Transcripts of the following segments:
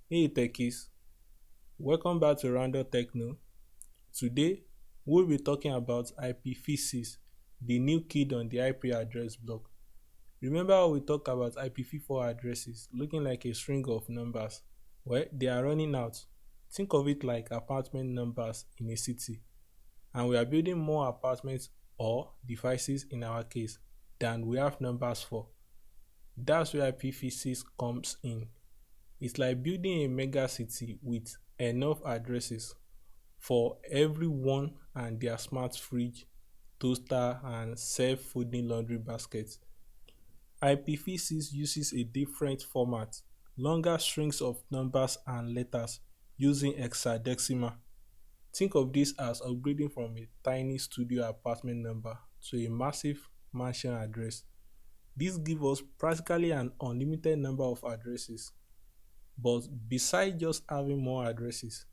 Hey techies, welcome back to Random Techno. Today we'll be talking about IPv6, the new kid on the IP address block. Remember how we talked about IPv4 addresses looking like a string of numbers? Well, they are running out. Think of it like apartment numbers in a city, and we are building more apartments or devices in our case than we have numbers for. That's where IPv6 comes in. It's like building a mega city with enough addresses for everyone and their smart fridge, toaster, and self-folding laundry basket. IPv6 uses a different format, longer strings of numbers and letters using hexadecimal. Think of this as upgrading from a tiny studio apartment number to a massive mansion address. This gives us practically an unlimited number of addresses. But besides just having more addresses,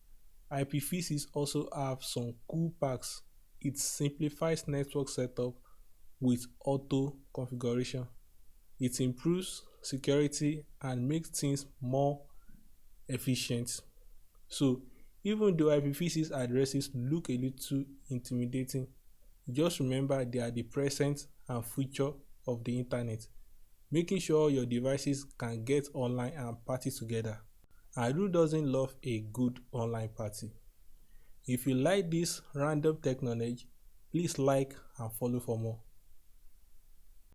IPv6 also have some cool perks. It simplifies network setup with auto configuration. It improves security and makes things more efficient. So even though IPv6 addresses look a little intimidating, just remember they are the present and future of the internet, making sure your devices can get online and party together. And who doesn't love a good online party? If you like this random tech knowledge, please like and follow for more.